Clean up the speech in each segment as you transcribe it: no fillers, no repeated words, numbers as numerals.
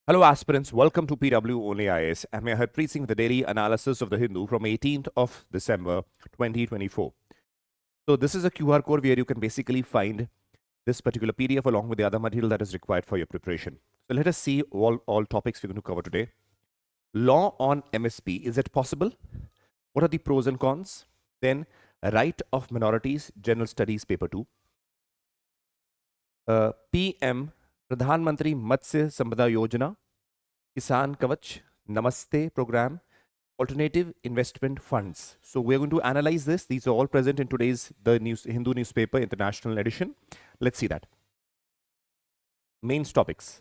Hello aspirants, welcome to PW OnlyIAS. I'm your head preaching the daily analysis of the Hindu from 18th of December 2024. So this is a QR code where you can basically find this particular PDF along with the other material that is required for your preparation. So let us see all topics we're going to cover today. Law on MSP, is it possible? What are the pros and cons? Then right of minorities, general studies paper 2. PM Pradhan Mantri Matsya Sampada Yojana, Kisan Kavach, Namaste program, alternative investment funds. So we're going to analyze this. These are all present in today's Hindu newspaper international edition. Let's see that. Main topics.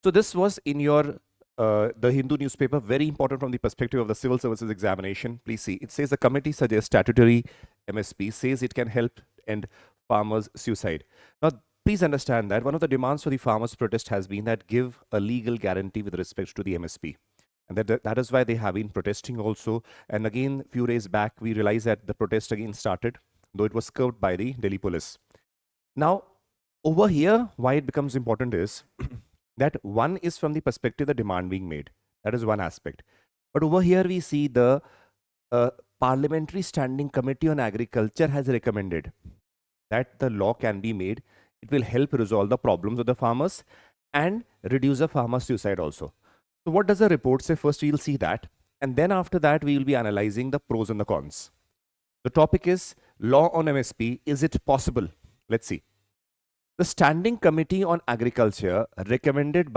So this was in your the Hindu newspaper, very important from the perspective of the civil services examination. Please see, it says the committee suggests statutory MSP, says it can help end farmers' suicide. Now, please understand that one of the demands for the farmers' protest has been that give a legal guarantee with respect to the MSP. And that is why they have been protesting also. And again, a few days back, we realized that the protest again started, though it was curbed by the Delhi police. Now, over here, why it becomes important is that one is from the perspective of the demand being made. That is one aspect. But over here, we see the Parliamentary Standing Committee on Agriculture has recommended that the law can be made. It will help resolve the problems of the farmers and reduce the farmer suicide also. So what does the report say? First, we'll see that. And then after that, we will be analyzing the pros and the cons. The topic is law on MSP. Is it possible? Let's see. The Standing Committee on Agriculture recommended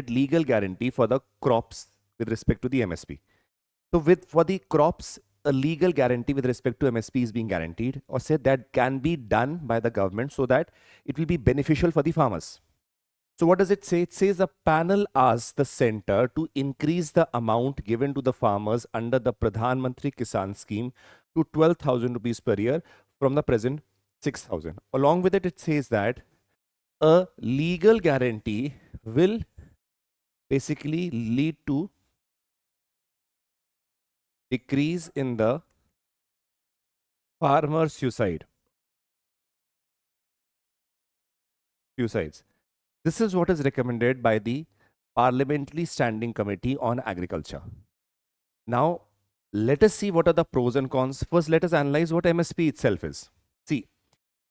legal guarantee for the crops with respect to the MSP. So for the crops, a legal guarantee with respect to MSP is being guaranteed, or said that can be done by the government so that it will be beneficial for the farmers. So what does it say? It says a panel asks the center to increase the amount given to the farmers under the Pradhan Mantri Kisan scheme to 12,000 rupees per year from the present 6,000. Along with it, it says that a legal guarantee will basically lead to decrease in the farmer suicides. This is what is recommended by the Parliamentary Standing Committee on Agriculture. Now, let us see what are the pros and cons. First, let us analyze what MSP itself is. See,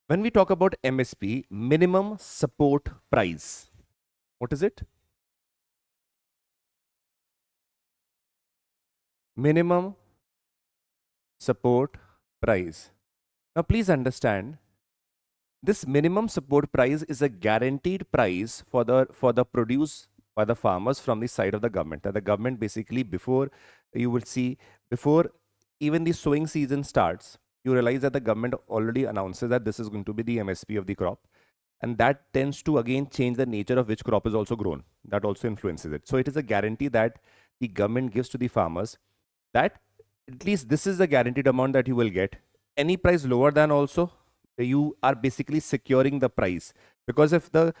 when we talk about MSP, minimum support price, what is it? Minimum support price. Now, please understand, this minimum support price is a guaranteed price for the produce by the farmers from the side of the government. That the government basically, before you will see, before even the sowing season starts, you realize that the government already announces that this is going to be the MSP of the crop. And that tends to again change the nature of which crop is also grown. That also influences it. So it is a guarantee that the government gives to the farmers, that at least this is the guaranteed amount that you will get. Any price lower than also, you are basically securing the price. Because if the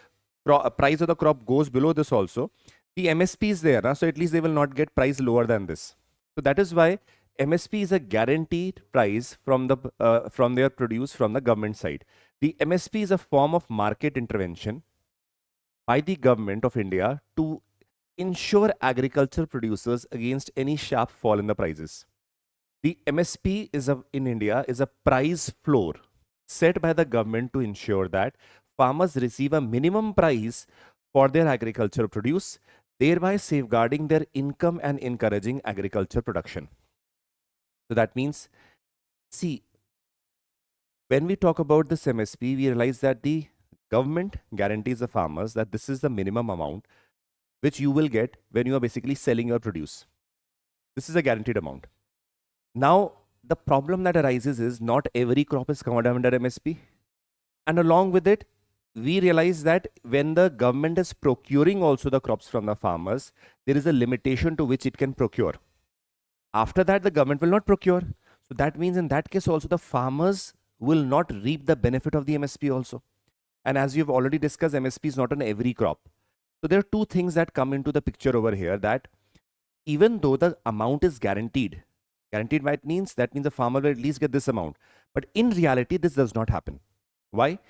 price of the crop goes below this also, the MSP is there. So at least they will not get price lower than this. So that is why MSP is a guaranteed price from their produce from the government side. The MSP is a form of market intervention by the government of India to ensure agricultural producers against any sharp fall in the prices. The MSP in India is a price floor set by the government to ensure that farmers receive a minimum price for their agricultural produce, thereby safeguarding their income and encouraging agriculture production. So that means, see, when we talk about this MSP, we realize that the government guarantees the farmers that this is the minimum amount which you will get when you are basically selling your produce. This is a guaranteed amount. Now, the problem that arises is not every crop is covered under MSP. And along with it, we realize that when the government is procuring also the crops from the farmers, there is a limitation to which it can procure. After that, the government will not procure. So that means in that case also the farmers will not reap the benefit of the MSP also. And as you've already discussed, MSP is not on every crop. So there are two things that come into the picture over here, that even though the amount is guaranteed means the farmer will at least get this amount. But in reality, this does not happen. Why?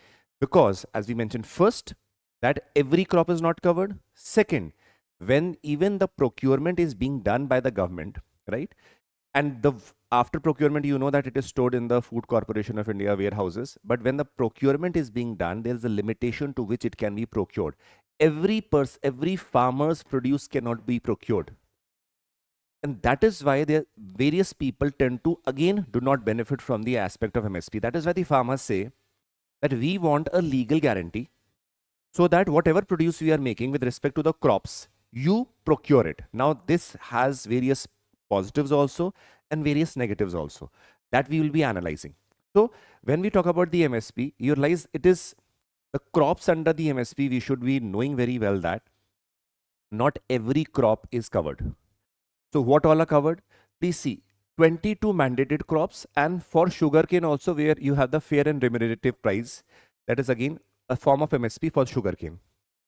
Because as we mentioned, first, that every crop is not covered. Second, when even the procurement is being done by the government, right? And after procurement, you know that it is stored in the Food Corporation of India warehouses. But when the procurement is being done, there is a limitation to which it can be procured. Every farmer's produce cannot be procured. And that is why there various people tend to again do not benefit from the aspect of MSP. That is why the farmers say that we want a legal guarantee so that whatever produce we are making with respect to the crops, you procure it. Now, this has various positives also and various negatives also that we will be analyzing. So, when we talk about the MSP, you realize it is the crops under the MSP, we should be knowing very well that not every crop is covered. So, what all are covered? Please see 22 mandated crops, and for sugarcane also, where you have the fair and remunerative price, that is again a form of MSP for sugarcane.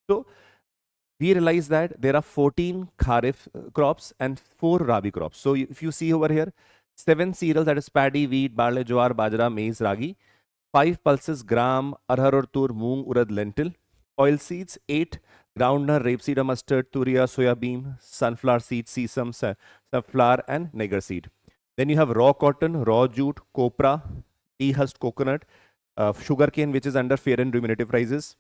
So, we realize that there are 14 kharif crops and 4 rabi crops. So, if you see over here, 7 cereals, that is paddy, wheat, barley, jowar, bajra, maize, ragi, 5 pulses, gram, arhar or tur, moong, urad, lentil, oil seeds, 8 groundnut, rapeseed or mustard, turia, soya bean, sunflower seed, sesame, sunflower, and neger seed. Then you have raw cotton, raw jute, copra, dehusked coconut, sugarcane, which is under fair and remunerative prices,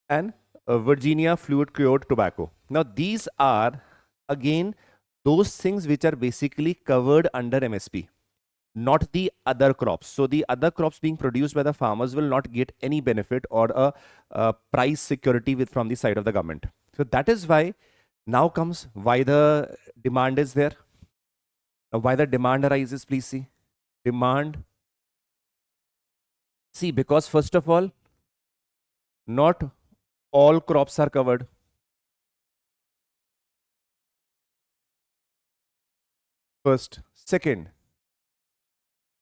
and Virginia fluid cured tobacco. Now, these are again those things which are basically covered under MSP, not the other crops. So, the other crops being produced by the farmers will not get any benefit or a price security from the side of the government. So, that is why now comes why the demand is there. Now, why the demand arises, please see. Demand. See, because first of all, not all crops are covered. First. Second,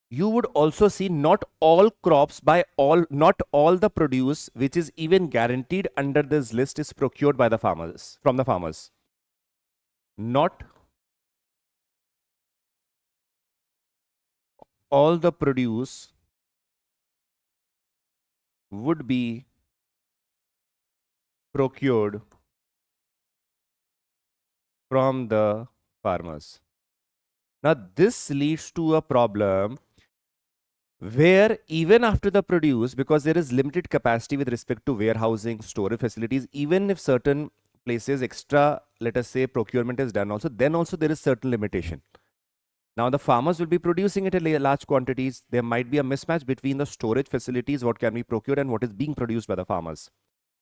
you would also see not all crops not all the produce which is even guaranteed under this list is procured by the farmers, from the farmers. Not all the produce would be procured from the farmers. Now, this leads to a problem where even after the produce, because there is limited capacity with respect to warehousing, storage facilities, even if certain places extra, let us say, procurement is done also, then also there is certain limitation. Now, the farmers will be producing it in large quantities. There might be a mismatch between the storage facilities, what can be procured, and what is being produced by the farmers.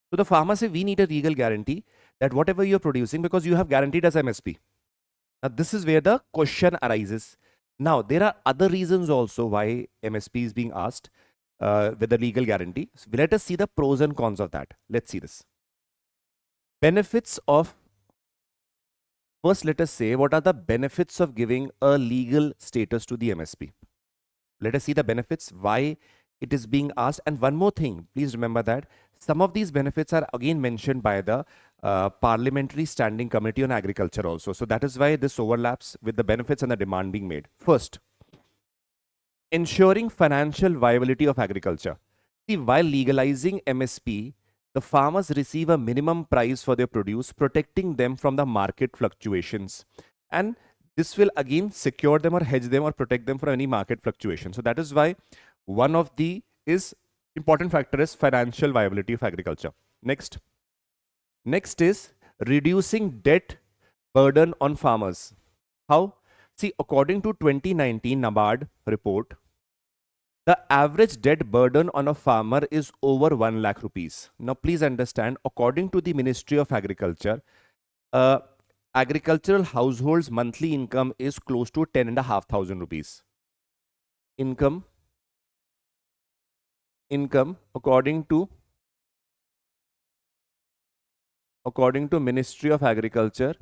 So, the farmers say, we need a legal guarantee that whatever you're producing, because you have guaranteed as MSP. Now, this is where the question arises. Now, there are other reasons also why MSP is being asked with the legal guarantee. So, let us see the pros and cons of that. Let's see this. Benefits of, first let us say, what are the benefits of giving a legal status to the MSP? Let us see the benefits, why it is being asked. And one more thing, please remember that some of these benefits are again mentioned by the Parliamentary Standing Committee on Agriculture also. So that is why this overlaps with the benefits and the demand being made. First, ensuring financial viability of agriculture. See, while legalizing MSP, the farmers receive a minimum price for their produce, protecting them from the market fluctuations. And this will again secure them or hedge them or protect them from any market fluctuation. So that is why one of the important factor is financial viability of agriculture. Next is reducing debt burden on farmers. How? See, according to 2019 NABARD report, the average debt burden on a farmer is over 1 lakh rupees. Now, please understand, according to the Ministry of Agriculture, agricultural households' monthly income is close to 10,500 rupees. Income according to Ministry of Agriculture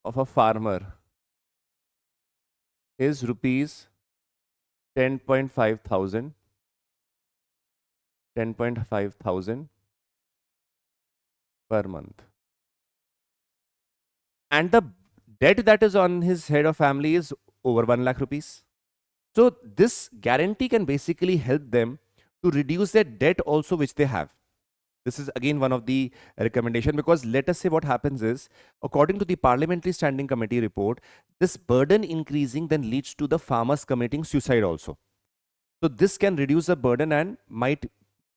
of a farmer is rupees 10.5 thousand per month. And the debt that is on his head of family is over 1 lakh rupees. So this guarantee can basically help them to reduce their debt also which they have. This is again one of the recommendation, because let us say what happens is, according to the Parliamentary Standing Committee report, this burden increasing then leads to the farmers committing suicide also. So this can reduce the burden and might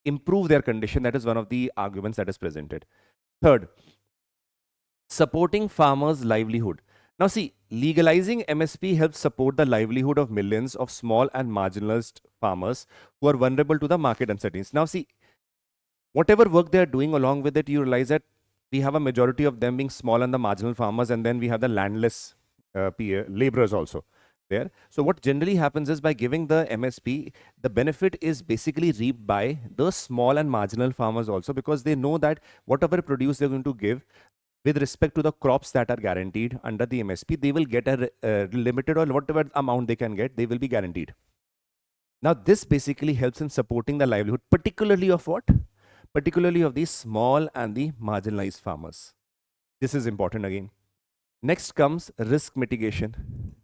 improve their condition. That is one of the arguments that is presented. Third, supporting farmers' livelihood. Now see, legalizing MSP helps support the livelihood of millions of small and marginalized farmers who are vulnerable to the market uncertainties. Now see, whatever work they are doing, along with it, you realize that we have a majority of them being small and the marginal farmers, and then we have the landless laborers also there. So what generally happens is, by giving the MSP, the benefit is basically reaped by the small and marginal farmers also, because they know that whatever produce they're going to give with respect to the crops that are guaranteed under the MSP, they will get a limited, or whatever amount they can get, they will be guaranteed. Now this basically helps in supporting the livelihood, particularly of what? Particularly of the small and the marginalized farmers. This is important again. Next comes risk mitigation.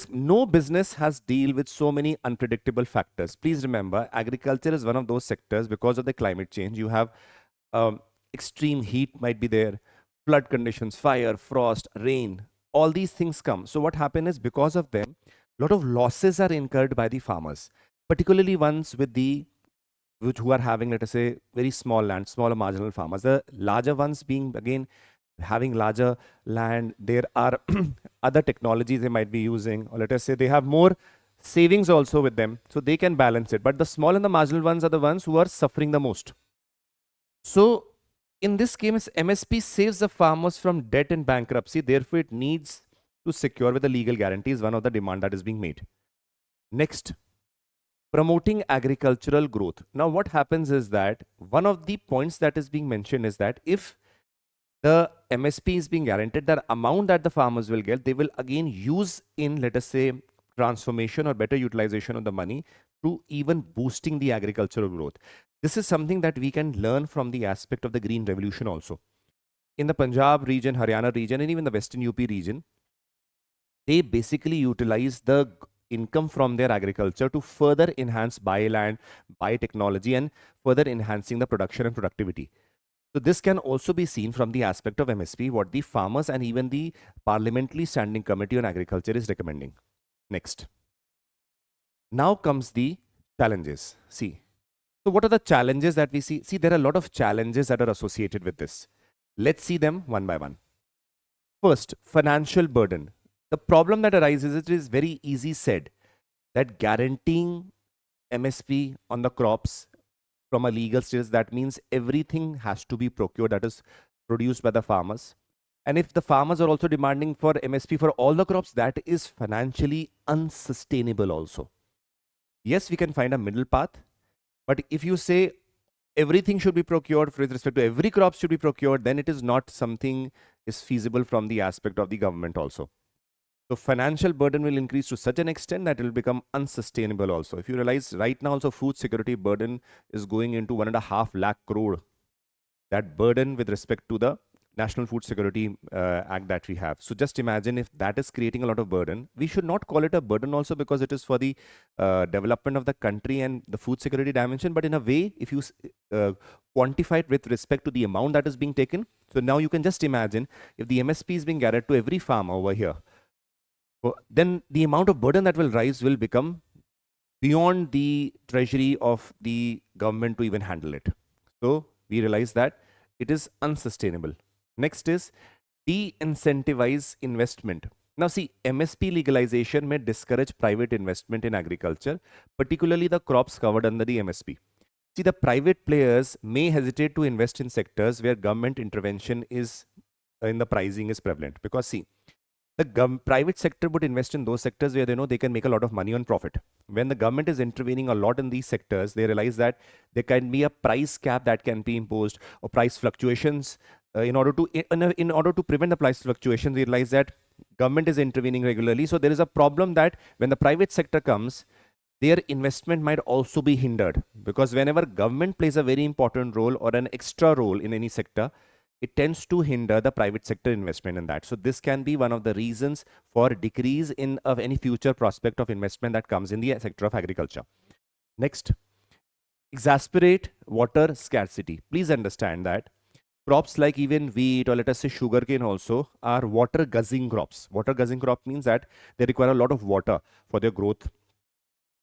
No business has deal with so many unpredictable factors. Please remember, agriculture is one of those sectors, because of the climate change. You have extreme heat might be there, flood conditions, fire, frost, rain, all these things come. So what happens is, because of them, a lot of losses are incurred by the farmers, particularly ones with the who are having, let us say, very small land, smaller marginal farmers. The larger ones being, again, having larger land, there are other technologies they might be using, or let us say they have more savings also with them, so they can balance it. But the small and the marginal ones are the ones who are suffering the most. So in this case, MSP saves the farmers from debt and bankruptcy. Therefore, it needs to secure with the legal guarantees, one of the demand that is being made. Next, promoting agricultural growth. Now, what happens is that one of the points that is being mentioned is that if the MSP is being guaranteed, that amount that the farmers will get, they will again use in, let us say, transformation or better utilization of the money to even boosting the agricultural growth. This is something that we can learn from the aspect of the Green Revolution also. In the Punjab region, Haryana region, and even the Western UP region, they basically utilize the income from their agriculture to further enhance bioland, biotechnology, and further enhancing the production and productivity. So this can also be seen from the aspect of MSP, what the farmers and even the Parliamentary Standing Committee on Agriculture is recommending. Next. Now comes the challenges. See. So what are the challenges that we see? See, there are a lot of challenges that are associated with this. Let's see them one by one. First, financial burden. The problem that arises, it is very easy said, that guaranteeing MSP on the crops from a legal status, that means everything has to be procured that is produced by the farmers. And if the farmers are also demanding for MSP for all the crops, that is financially unsustainable also. Yes, we can find a middle path, but if you say everything should be procured with respect to every crop should be procured, then it is not something is feasible from the aspect of the government also. So financial burden will increase to such an extent that it will become unsustainable also. If you realize right now also, food security burden is going into 1.5 lakh crore. That burden with respect to the National Food Security Act that we have. So just imagine if that is creating a lot of burden. We should not call it a burden also, because it is for the development of the country and the food security dimension. But in a way, if you quantify it with respect to the amount that is being taken, so now you can just imagine if the MSP is being guaranteed to every farmer over here, then the amount of burden that will rise will become beyond the treasury of the government to even handle it. So we realize that it is unsustainable. Next is de-incentivize investment. Now see, MSP legalization may discourage private investment in agriculture, particularly the crops covered under the MSP. See, the private players may hesitate to invest in sectors where government intervention is in the pricing is prevalent, because see, the private sector would invest in those sectors where they know they can make a lot of money on profit. When the government is intervening a lot in these sectors, they realize that there can be a price cap that can be imposed, or price fluctuations. In order to prevent the price fluctuations, we realize that government is intervening regularly. So there is a problem that when the private sector comes, their investment might also be hindered, because whenever government plays a very important role or an extra role in any sector, it tends to hinder the private sector investment in that. So this can be one of the reasons for decrease in of any future prospect of investment that comes in the sector of agriculture. Next, Exacerbate water scarcity. Please understand that crops like even wheat or let us say sugarcane also are water guzzing crops. Water guzzing crop means that they require a lot of water for their growth.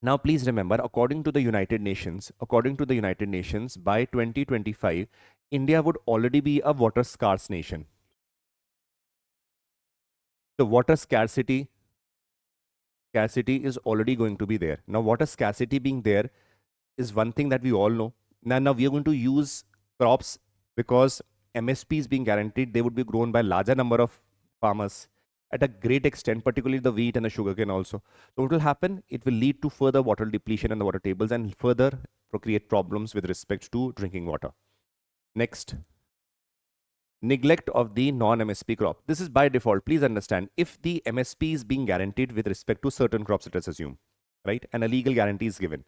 Now, please remember, according to the United Nations, by 2025, India would already be a water scarce nation. The water scarcity is already going to be there. Now, water scarcity being there is one thing that we all know. Now we are going to use crops because MSP is being guaranteed. They would be grown by larger number of farmers at a great extent, particularly the wheat and the sugarcane also. So what will happen? It will lead to further water depletion in the water tables and further create problems with respect to drinking water. Next, neglect of the non-MSP crop. This is by default. Please understand, if the MSP is being guaranteed with respect to certain crops, let us assume, right, and a legal guarantee is given,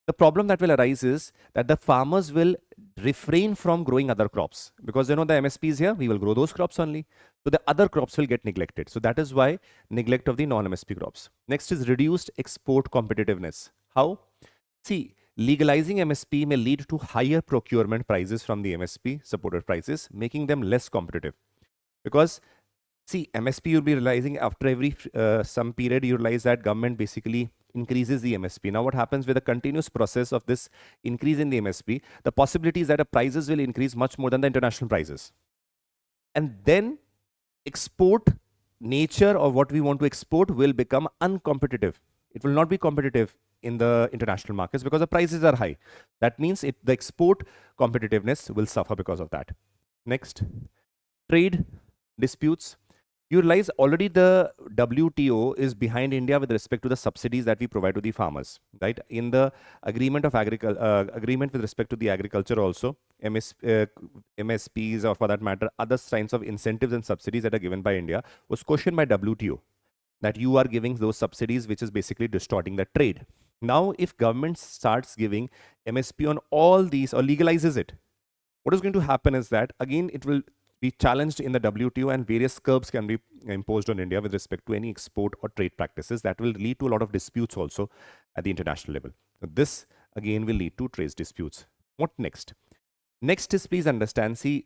the problem that will arise is that the farmers will refrain from growing other crops because they know the MSP is here, we will grow those crops only. So the other crops will get neglected. So that is why neglect of the non-MSP crops. Next is reduced export competitiveness. How? See, legalizing MSP may lead to higher procurement prices from the MSP supported prices, making them less competitive. Because see, MSP you'll be realizing after every some period, you realize that government basically increases the MSP. Now, what happens with the continuous process of this increase in the MSP, the possibility is that the prices will increase much more than the international prices. And then export nature of what we want to export will become uncompetitive. It will not be competitive in the international markets because the prices are high. That means the export competitiveness will suffer because of that. Next, trade disputes. You realize already the WTO is behind India with respect to the subsidies that we provide to the farmers, right? In the agreement of agreement with respect to the agriculture also, MSPs or for that matter, other kinds of incentives and subsidies that are given by India was questioned by WTO that you are giving those subsidies, which is basically distorting the trade. Now, if government starts giving MSP on all these or legalizes it, what is going to happen is that again it will be challenged in the WTO and various curbs can be imposed on India with respect to any export or trade practices that will lead to a lot of disputes also at the international level. So this again will lead to trade disputes. What next? Next is, please understand, see,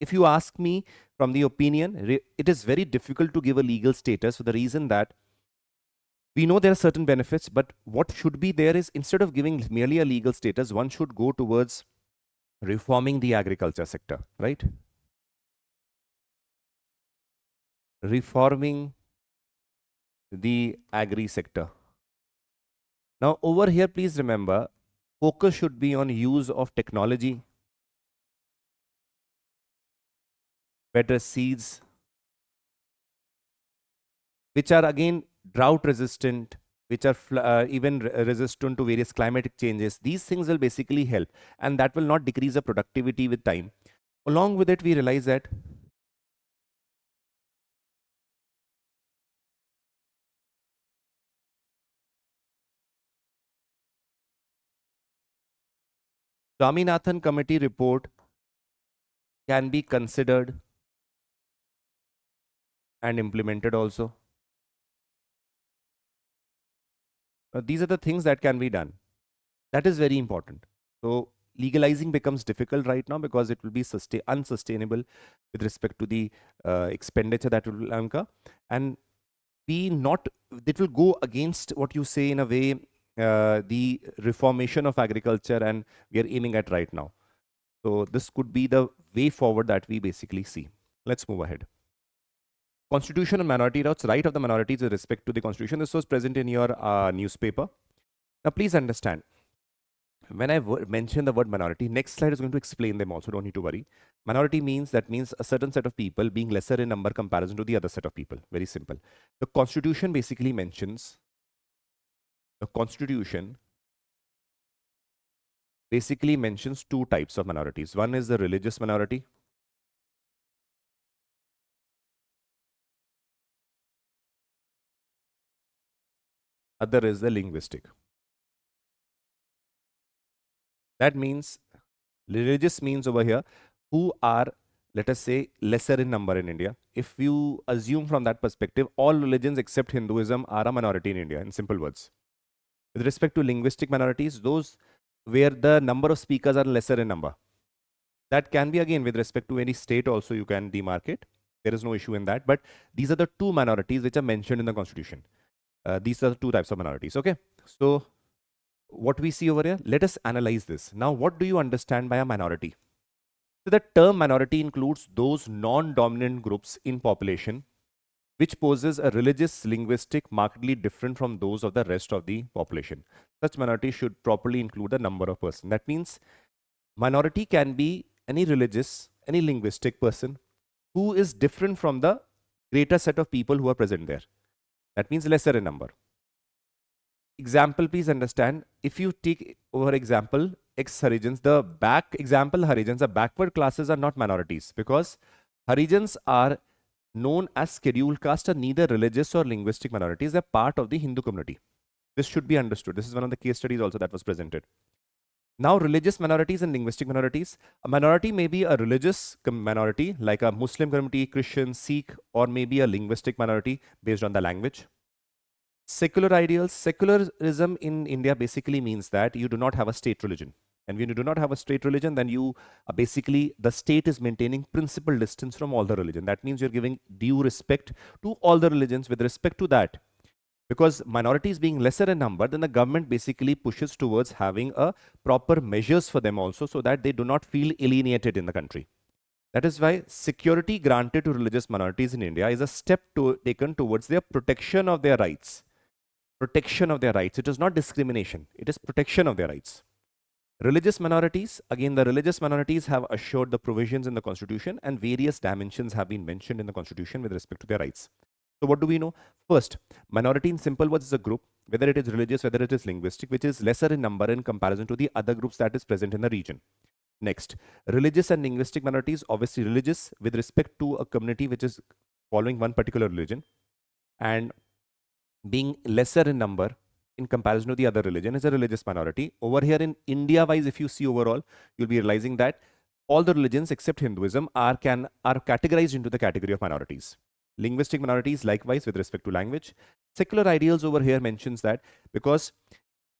if you ask me from the opinion, it is very difficult to give a legal status for the reason that we know there are certain benefits, but what should be there is instead of giving merely a legal status, one should go towards reforming the agriculture sector, right? Reforming the agri sector. Now, over here, please remember, focus should be on use of technology, better seeds, which are again drought resistant, which are even resistant to various climatic changes. These things will basically help, and that will not decrease the productivity with time. Along with it, we realize that Swaminathan Committee report can be considered and implemented also. These are the things that can be done. That is very important. So legalizing becomes difficult right now because it will be unsustainable with respect to the expenditure that will incur, and it will go against what you say in a way, the reformation of agriculture, and we are aiming at right now. So this could be the way forward that we basically see. Let's move ahead. Constitution and minority rights, right of the minorities with respect to the constitution. This was present in your newspaper. Now please understand, when I mention the word minority, next slide is going to explain them also, don't need to worry. Minority means a certain set of people being lesser in number comparison to the other set of people. Very simple. The constitution basically mentions, two types of minorities. One is the religious minority. Other is the linguistic. That means religious means over here who are, let us say, lesser in number in India. If you assume from that perspective, all religions except Hinduism are a minority in India, in simple words. With respect to linguistic minorities, those where the number of speakers are lesser in number. That can be again with respect to any state also you can demarcate. There is no issue in that. But these are the two minorities which are mentioned in the constitution. These are the two types of minorities. Okay. So what we see over here, let us analyze this. Now, what do you understand by a minority? So the term minority includes those non-dominant groups in population which poses a religious, linguistic, markedly different from those of the rest of the population. Such minority should properly include the number of persons. That means minority can be any religious, any linguistic person who is different from the greater set of people who are present there. That means lesser in number. Example, please understand. If you take over example, ex-Harijans, the back example Harijans, the backward classes are not minorities because Harijans are known as scheduled caste are neither religious or linguistic minorities. They're part of the Hindu community. This should be understood. This is one of the case studies also that was presented. Now, religious minorities and linguistic minorities. A minority may be a religious minority like a Muslim community, Christian, Sikh, or maybe a linguistic minority based on the language. Secular ideals. Secularism in India basically means that you do not have a state religion. And when you do not have a state religion, then you basically, the state is maintaining principal distance from all the religion. That means you're giving due respect to all the religions with respect to that. Because minorities being lesser in number, then the government basically pushes towards having a proper measures for them also so that they do not feel alienated in the country. That is why security granted to religious minorities in India is a step taken towards their protection of their rights. Protection of their rights. It is not discrimination. It is protection of their rights. Religious minorities, again, the religious minorities have assured the provisions in the constitution and various dimensions have been mentioned in the constitution with respect to their rights. So what do we know? First, minority in simple words is a group, whether it is religious, whether it is linguistic, which is lesser in number in comparison to the other groups that is present in the region. Next, religious and linguistic minorities, obviously religious with respect to a community which is following one particular religion and being lesser in number in comparison to the other religion is a religious minority. Over here in India wise, if you see overall, you'll be realizing that all the religions except Hinduism are categorized into the category of minorities. Linguistic minorities likewise with respect to language. Secular ideals over here mentions that because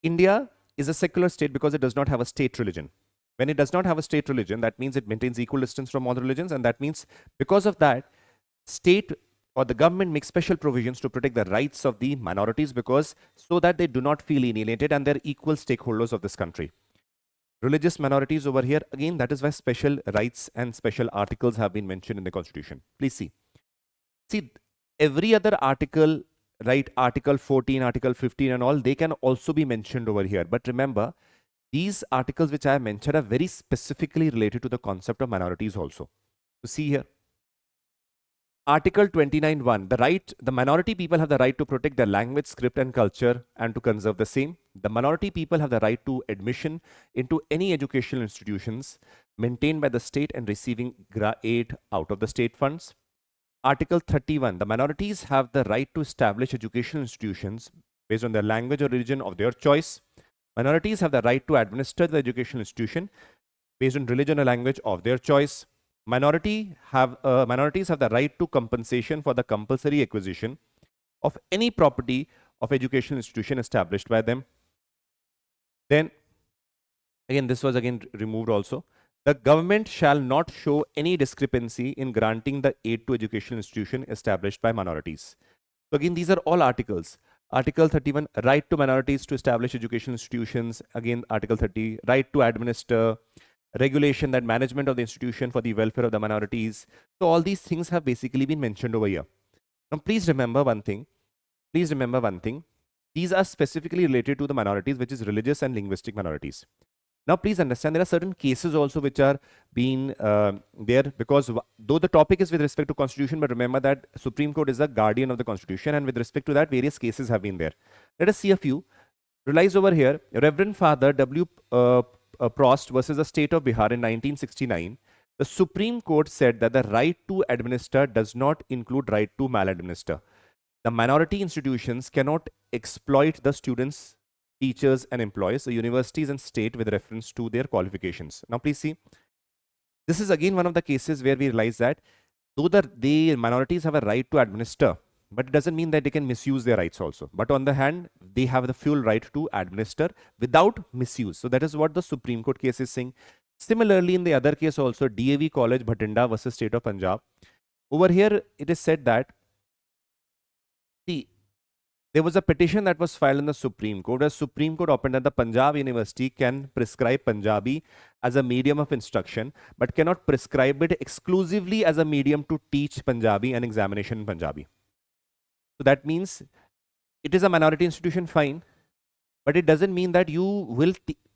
India is a secular state because it does not have a state religion. When it does not have a state religion, that means it maintains equal distance from all the religions, and that means because of that, state or the government makes special provisions to protect the rights of the minorities because so that they do not feel alienated and they're equal stakeholders of this country. Religious minorities over here, again, that is why special rights and special articles have been mentioned in the constitution. Please see. See, every other article, right, Article 14, Article 15 and all, they can also be mentioned over here. But remember, these articles which I have mentioned are very specifically related to the concept of minorities also. So see here. Article 29(1), the minority people have the right to protect their language, script and culture and to conserve the same. The minority people have the right to admission into any educational institutions maintained by the state and receiving aid out of the state funds. Article 31, the minorities have the right to establish educational institutions based on their language or religion of their choice. Minorities have the right to administer the educational institution based on religion or language of their choice. Minorities have the right to compensation for the compulsory acquisition of any property of educational institution established by them. Then, again, this was again removed also. The government shall not show any discrepancy in granting the aid to educational institution established by minorities. So again, these are all articles. Article 31, right to minorities to establish educational institutions. Again, Article 30, right to administer, regulation that management of the institution for the welfare of the minorities. So all these things have basically been mentioned over here. Now, please remember one thing. Please remember one thing. These are specifically related to the minorities, which is religious and linguistic minorities. Now, please understand there are certain cases also which are being there because though the topic is with respect to constitution, but remember that Supreme Court is the guardian of the constitution and with respect to that, various cases have been there. Let us see a few. Realize over here, Reverend Father W. Prost versus the state of Bihar in 1969, the Supreme Court said that the right to administer does not include right to maladminister. The minority institutions cannot exploit the students, teachers and employees, the universities and state with reference to their qualifications. Now please see, this is again one of the cases where we realize that though the minorities have a right to administer, but it doesn't mean that they can misuse their rights also. But on the hand, they have the full right to administer without misuse. So that is what the Supreme Court case is saying. Similarly, in the other case also, DAV College Bhatinda versus State of Punjab. Over here, it is said that, see, there was a petition that was filed in the Supreme Court. The Supreme Court opened that the Punjab University can prescribe Punjabi as a medium of instruction, but cannot prescribe it exclusively as a medium to teach Punjabi and examination in Punjabi. So that means it is a minority institution, fine, but it doesn't mean that you will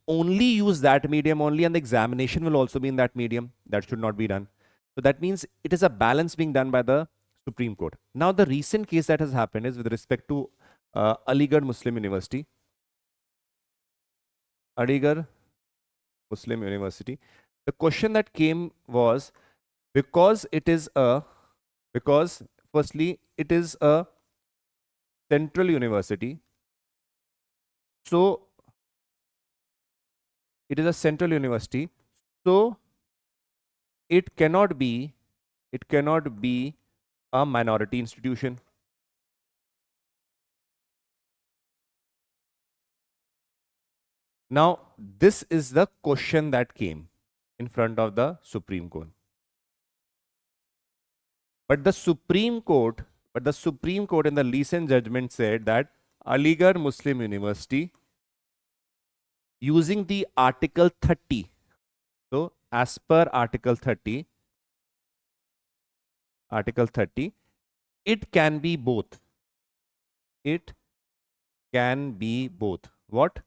only use that medium only and the examination will also be in that medium. That should not be done. So that means it is a balance being done by the Supreme Court. Now, the recent case that has happened is with respect to Aligarh Muslim University. Aligarh Muslim University. The question that came was, firstly, it is a central university. So, it is a central university. So, it cannot be a minority institution. Now, this is the question that came in front of the Supreme Court. But the Supreme Court in the recent judgment said that Aligarh Muslim University, using the Article 30, so as per Article 30, it can be both. It can be both. What?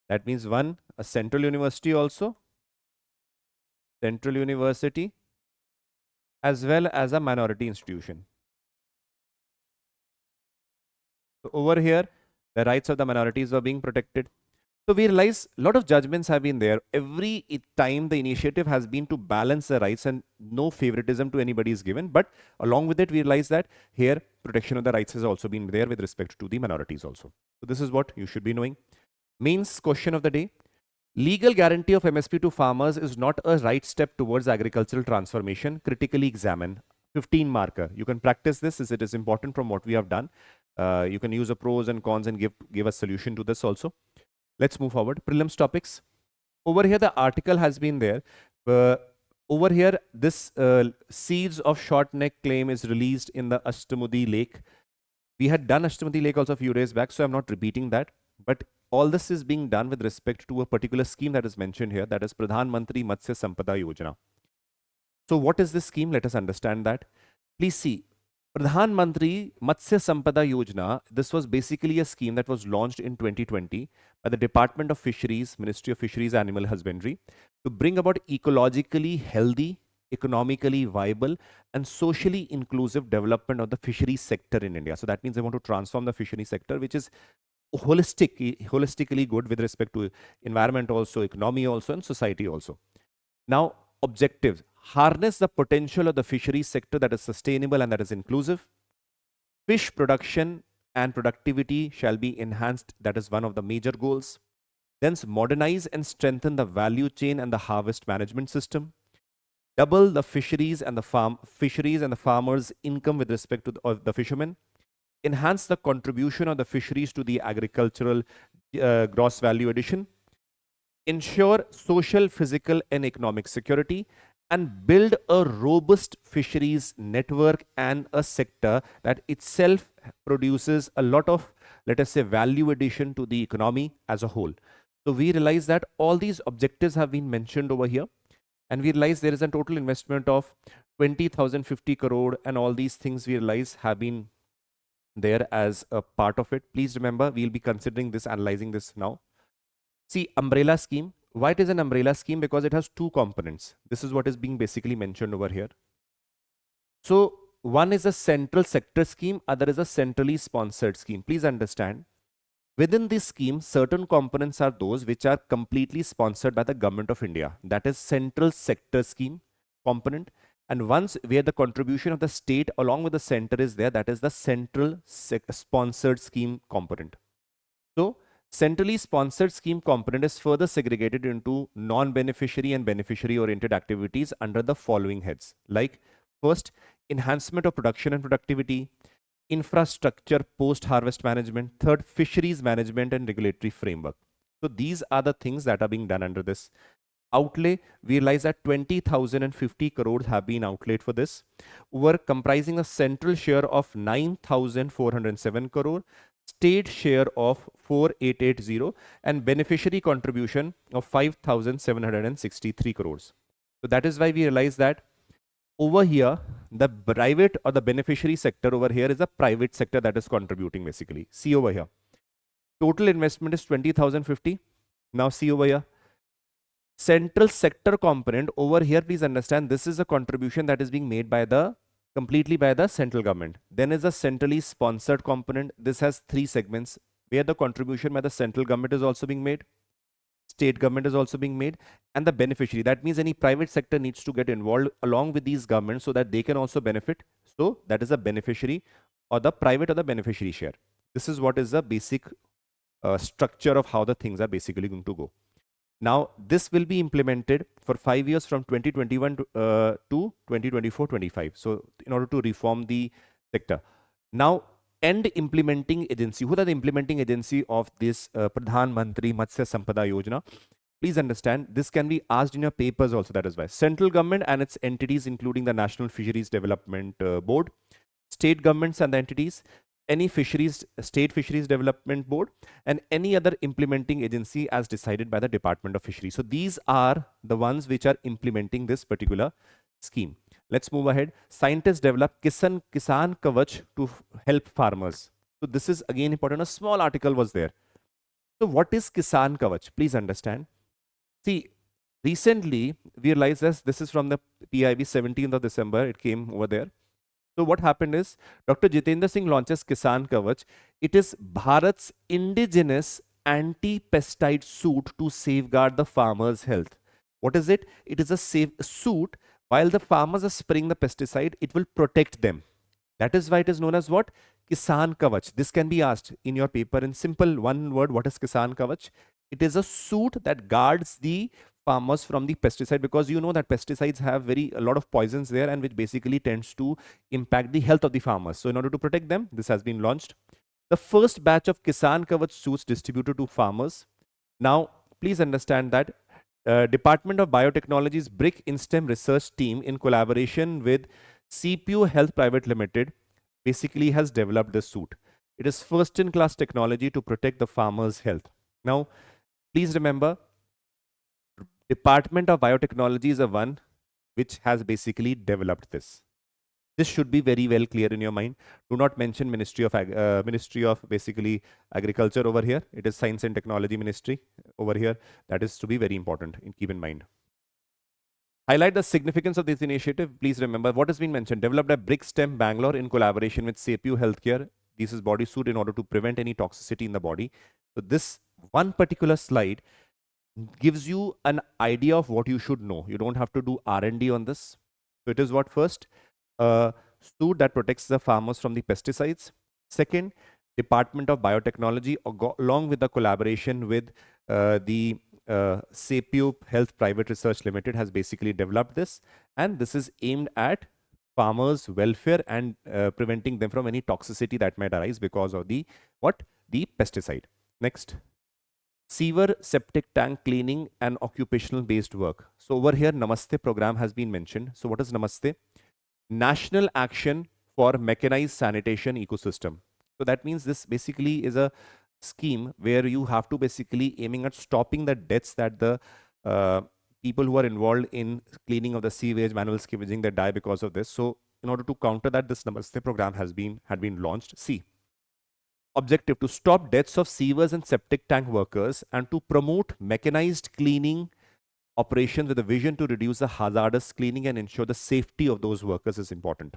That means one, a central university also, as well as a minority institution. So over here, the rights of the minorities were being protected. So we realize a lot of judgments have been there. Every time the initiative has been to balance the rights and no favoritism to anybody is given. But along with it, we realize that here protection of the rights has also been there with respect to the minorities also. So this is what you should be knowing. Mains question of the day. Legal guarantee of MSP to farmers is not a right step towards agricultural transformation. Critically examine. 15 marker. You can practice this as it is important from what we have done. You can use the pros and cons and give a solution to this also. Let's move forward. Prelims topics. Over here, the article has been there. Over here, this seeds of short neck claim is released in the Ashtamudi Lake. We had done Ashtamudi Lake also a few days back, so I'm not repeating that. But all this is being done with respect to a particular scheme that is mentioned here, that is Pradhan Mantri Matsya Sampada Yojana. So what is this scheme? Let us understand that. Please see. Pradhan Mantri Matsya Sampada Yojana, this was basically a scheme that was launched in 2020 by the Department of Fisheries, Ministry of Fisheries and Animal Husbandry, to bring about ecologically healthy, economically viable and socially inclusive development of the fisheries sector in India. So that means they want to transform the fishery sector, which is holistically good with respect to environment also, economy also, and society also. Now, objectives. Harness the potential of the fisheries sector that is sustainable and that is inclusive. Fish production and productivity shall be enhanced. That is one of the major goals. Then modernize and strengthen the value chain and the harvest management system. Double the fisheries and the farmers' income with respect to the fishermen. Enhance the contribution of the fisheries to the agricultural gross value addition. Ensure social, physical, and economic security, and build a robust fisheries network and a sector that itself produces a lot of, let us say, value addition to the economy as a whole. So we realize that all these objectives have been mentioned over here, and we realize there is a total investment of 20,050 crore, and all these things we realize have been there as a part of it. Please remember, we'll be considering this, analyzing this now. See, umbrella scheme. Why it is an umbrella scheme? Because it has two components. This is what is being basically mentioned over here. So one is a central sector scheme, other is a centrally sponsored scheme. Please understand, within this scheme, certain components are those which are completely sponsored by the government of India. That is central sector scheme component. And once where the contribution of the state along with the center is there, that is the central sponsored scheme component. So centrally sponsored scheme component is further segregated into non-beneficiary and beneficiary-oriented activities under the following heads. Like, first, enhancement of production and productivity. infrastructure post-harvest management, third, fisheries management and regulatory framework. So these are the things that are being done under this. Outlay, we realize that 20,050 crores have been outlaid for this, were comprising a central share of 9,407 crore, state share of 4,880, and beneficiary contribution of 5,763 crores. So that is why we realize that over here, the private or the beneficiary sector over here is a private sector that is contributing basically. See over here. Total investment is 20,050. Now see over here. Central sector component over here, please understand this is a contribution that is being made by the completely by the central government. Then is a centrally sponsored component. This has three segments where the contribution by the central government is also being made, state government is also being made, and the beneficiary. That means any private sector needs to get involved along with these governments so that they can also benefit. So that is a beneficiary or the private or the beneficiary share. This is what is the basic structure of how the things are basically going to go. Now, this will be implemented for 5 years from 2021 to 2024-25. So, in order to reform the sector. Now, end implementing agency. Who are the implementing agency of this Pradhan Mantri Matsya Sampada Yojana? Please understand, this can be asked in your papers also. That is why central government and its entities, including the National Fisheries Development Board, state governments and the entities, any fisheries, state fisheries development board, and any other implementing agency as decided by the Department of Fisheries. So these are the ones which are implementing this particular scheme. Let's move ahead. Scientists develop Kisan Kavach to help farmers. So this is again important. A small article was there. So what is Kisan Kavach? Please understand. See, recently we realized this is from the PIB 17th of December. It came over there. So what happened is Dr. Jitendra Singh launches Kisan Kavach. It is Bharat's indigenous anti-pesticide suit to safeguard the farmer's health. What is it? It is a safe suit. While the farmers are spraying the pesticide, it will protect them. That is why it is known as what? Kisan Kavach. This can be asked in your paper in simple one word. What is Kisan Kavach? It is a suit that guards the farmers from the pesticide, because you know that pesticides have a lot of poisons there, and which basically tends to impact the health of the farmers. So in order to protect them, this has been launched. The first batch of Kisan Kavach suits distributed to farmers. Now, please understand that Department of Biotechnology's Brick InStem research team in collaboration with CPU Health Private Limited basically has developed this suit. It is first in class technology to protect the farmer's health. Now, please remember, Department of Biotechnology is the one which has basically developed this. This should be very well clear in your mind. Do not mention Ministry of basically Agriculture over here. It is Science and Technology Ministry over here. That is to be very important and keep in mind. Highlight the significance of this initiative. Please remember what has been mentioned. Developed at BrickStem Bangalore in collaboration with CPU Healthcare. This is bodysuit in order to prevent any toxicity in the body. So this one particular slide gives you an idea of what you should know. You don't have to do R&D on this. So it is what? First, suit that protects the farmers from the pesticides. Second, Department of Biotechnology, along with the collaboration with the CPU Health Private Research Limited, has basically developed this, and this is aimed at farmers' welfare and preventing them from any toxicity that might arise because of the pesticide. Next. Sewer septic tank cleaning and occupational based work. So over here, Namaste program has been mentioned. So what is Namaste? National Action for Mechanized Sanitation Ecosystem. So that means this basically is a scheme where you have to basically aiming at stopping the deaths that the people who are involved in cleaning of the sewage, manual scavenging, that die because of this. So in order to counter that, this Namaste program had been launched. See. Objective: to stop deaths of sewers and septic tank workers and to promote mechanized cleaning operations with a vision to reduce the hazardous cleaning and ensure the safety of those workers is important.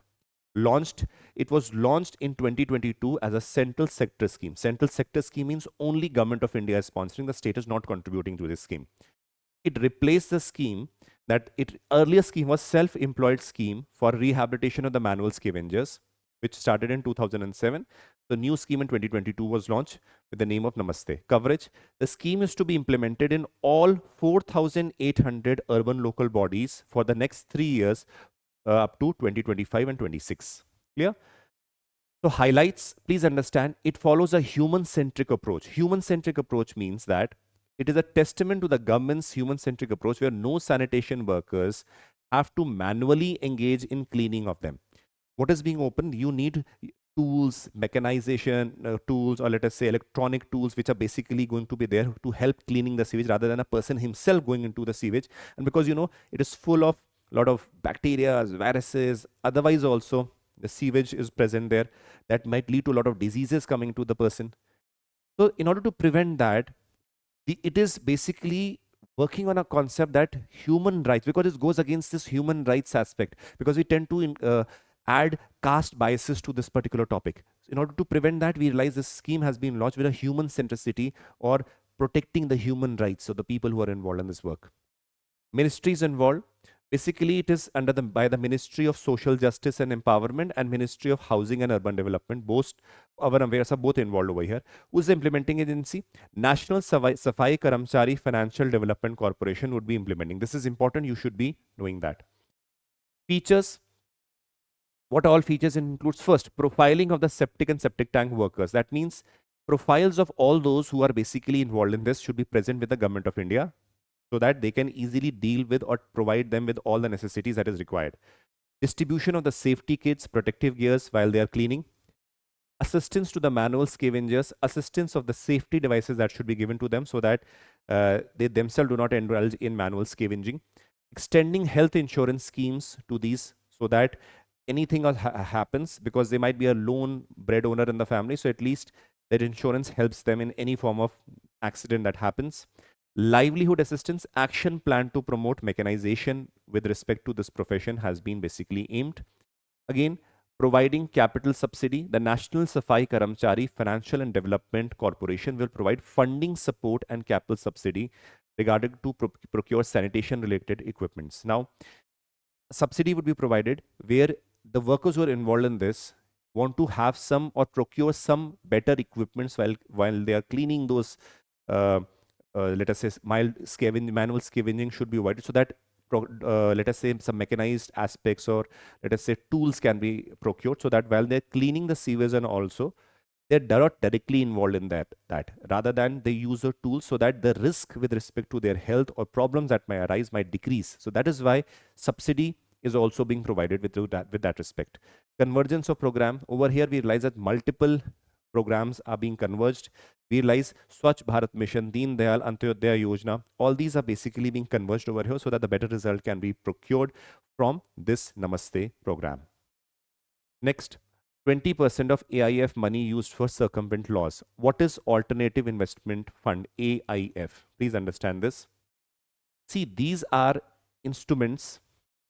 It was launched in 2022 as a central sector scheme. Central sector scheme means only Government of India is sponsoring, the state is not contributing to this scheme. It replaced the scheme that earlier scheme was self-employed scheme for rehabilitation of the manual scavengers, which started in 2007. The new scheme in 2022 was launched with the name of Namaste. Coverage: the scheme is to be implemented in all 4,800 urban local bodies for the next 3 years up to 2025 and 26. Clear? So highlights, please understand, it follows a human-centric approach. Human-centric approach means that it is a testament to the government's human-centric approach where no sanitation workers have to manually engage in cleaning of them. What is being opened? You need tools, mechanization tools, or let us say electronic tools, which are basically going to be there to help cleaning the sewage rather than a person himself going into the sewage. And because it is full of a lot of bacteria, viruses, otherwise also the sewage is present there, that might lead to a lot of diseases coming to the person. So in order to prevent that, it is basically working on a concept that human rights, because it goes against this human rights aspect, because we tend to add caste biases to this particular topic. So in order to prevent that, we realize this scheme has been launched with a human centricity, or protecting the human rights of the people who are involved in this work. Ministries involved, basically it is under by the Ministry of Social Justice and Empowerment and Ministry of Housing and Urban Development. Both our affairs are both involved over here. Who is the implementing agency? National Safai Karamchari Financial Development Corporation would be implementing. This is important, you should be knowing that. Features, what all features includes? First, profiling of the septic and septic tank workers. That means profiles of all those who are basically involved in this should be present with the Government of India, so that they can easily deal with or provide them with all the necessities that is required. Distribution of the safety kits, protective gears while they are cleaning. Assistance to the manual scavengers, assistance of the safety devices that should be given to them so that they themselves do not indulge in manual scavenging. Extending health insurance schemes to these so that anything else happens, because they might be a lone breadwinner in the family, so at least that insurance helps them in any form of accident that happens. Livelihood assistance, action plan to promote mechanization with respect to this profession has been basically aimed. Again, providing capital subsidy. The National Safai Karamchari Financial and Development Corporation will provide funding support and capital subsidy regarding to procure sanitation related equipments. Now, subsidy would be provided where the workers who are involved in this want to have some or procure some better equipments while they are cleaning those let us say mild manual scavenging should be avoided, so that let us say some mechanized aspects, or let us say tools can be procured, so that while they're cleaning the sewers and also they're not directly involved in that rather than they use a tool, so that the risk with respect to their health or problems that may arise might decrease. So that is why subsidy is also being provided with that respect. Convergence of program, over here we realize that multiple programs are being converged. We realize Swachh Bharat Mission, Deen Dayal Antyodaya Yojana, all these are basically being converged over here so that the better result can be procured from this Namaste program. Next, 20% of AIF money used for circumvent laws. What is Alternative Investment Fund, AIF? Please understand this. See, these are instruments.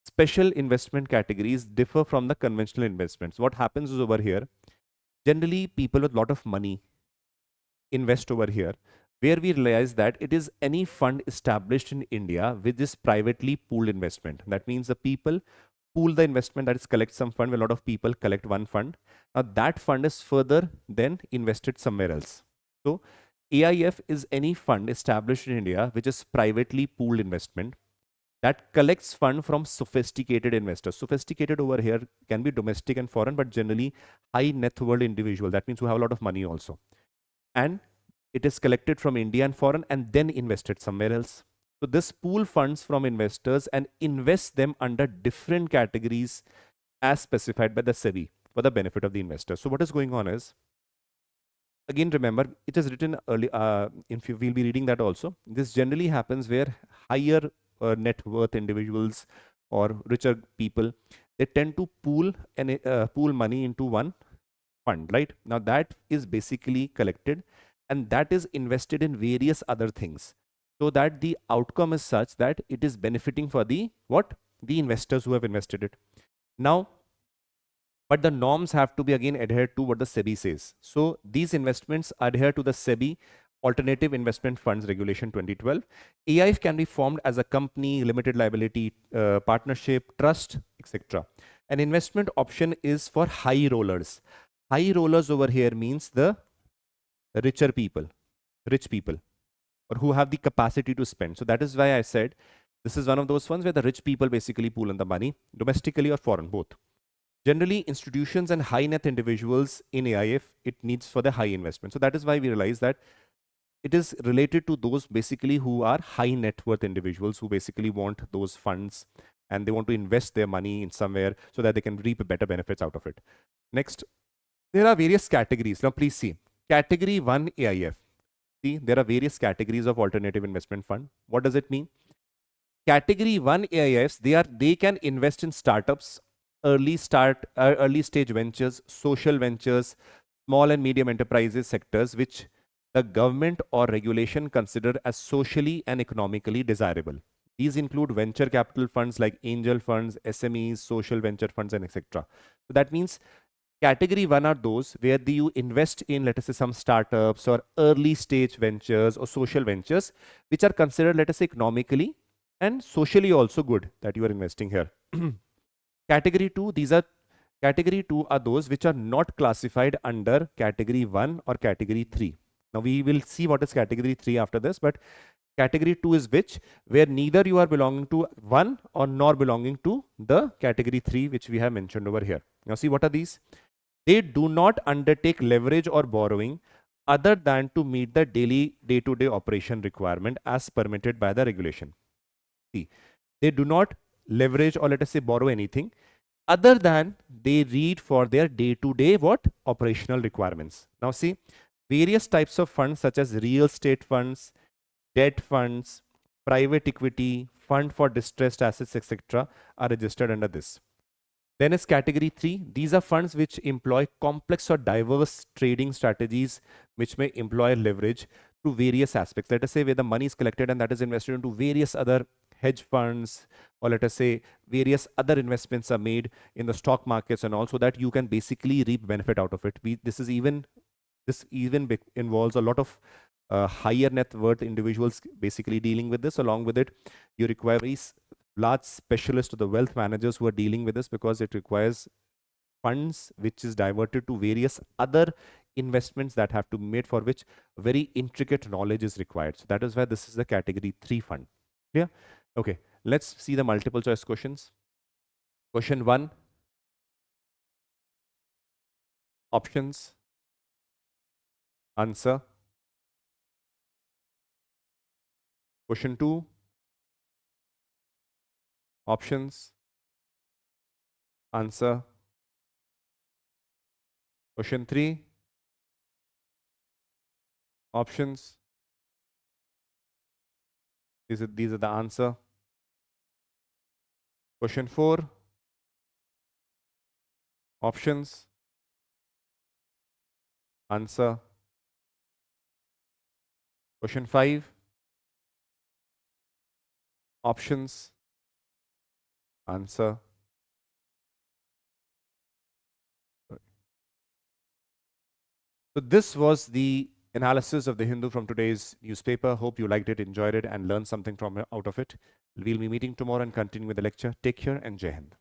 Special investment categories differ from the conventional investments. What happens is over here, generally people with a lot of money invest over here, where we realize that it is any fund established in India with this privately pooled investment. That means the people pool the investment, that is collect some fund, where a lot of people collect one fund. Now that fund is further then invested somewhere else. So AIF is any fund established in India which is privately pooled investment that collects fund from sophisticated investors. Sophisticated over here can be domestic and foreign, but generally high net worth individual. That means who have a lot of money also. And it is collected from India and foreign and then invested somewhere else. So this pool funds from investors and invest them under different categories as specified by the SEBI for the benefit of the investor. So what is going on is, again, remember, it is written early, if you will be reading that also. This generally happens where higher net worth individuals or richer people, they tend to pool and pool money into one fund, right? Now that is basically collected and that is invested in various other things, so that the outcome is such that it is benefiting for the what? The investors who have invested it. Now, but the norms have to be again adhered to what the SEBI says. So these investments adhere to the SEBI Alternative Investment Funds Regulation 2012. AIF can be formed as a company, limited liability, partnership, trust, etc. An investment option is for high rollers. High rollers over here means the richer people, rich people, or who have the capacity to spend. So that is why I said this is one of those funds where the rich people basically pool in the money, domestically or foreign, both. Generally, institutions and high net individuals in AIF, it needs for the high investment. So that is why we realize that it is related to those basically who are high net worth individuals who basically want those funds and they want to invest their money in somewhere so that they can reap better benefits out of it. Next, there are various categories. Now, please see. Category 1 AIF. See, there are various categories of alternative investment fund. What does it mean? Category 1 AIFs, they can invest in startups, early stage ventures, social ventures, small and medium enterprises sectors which the government or regulation consider as socially and economically desirable. These include venture capital funds like angel funds, SMEs, social venture funds, and etc. So that means category 1 are those where you invest in, let us say, some startups or early stage ventures or social ventures which are considered, let us say, economically and socially also good that you are investing here. Category 2, category 2 are those which are not classified under category 1 or category 3. Now we will see what is category 3 after this, but category 2 is which, where neither you are belonging to 1 or nor belonging to the category 3 which we have mentioned over here. Now see, what are these? They do not undertake leverage or borrowing other than to meet the daily day-to-day operation requirement as permitted by the regulation. See, they do not leverage or, let us say, borrow anything other than they read for their day-to-day what operational requirements. Now see, various types of funds such as real estate funds, debt funds, private equity, fund for distressed assets, etc. are registered under this. Then is category 3. These are funds which employ complex or diverse trading strategies which may employ leverage to various aspects. Let us say where the money is collected and that is invested into various other hedge funds, or let us say various other investments are made in the stock markets and also that you can basically reap benefit out of it. This even involves a lot of higher net worth individuals basically dealing with this. Along with it, you require very large specialists or the wealth managers who are dealing with this because it requires funds which is diverted to various other investments that have to be made, for which very intricate knowledge is required. So that is why this is the category 3 fund. Clear? Okay, let's see the multiple choice questions. Question 1, options, answer. Question 2, options, answer. Question 3, options. These are the answer. Question 4, options, answer. Question 5, options, answer. So this was the analysis of the Hindu from today's newspaper. Hope you liked it, enjoyed it, and learned something from out of it. We'll be meeting tomorrow and continue with the lecture. Take care and Jai Hind.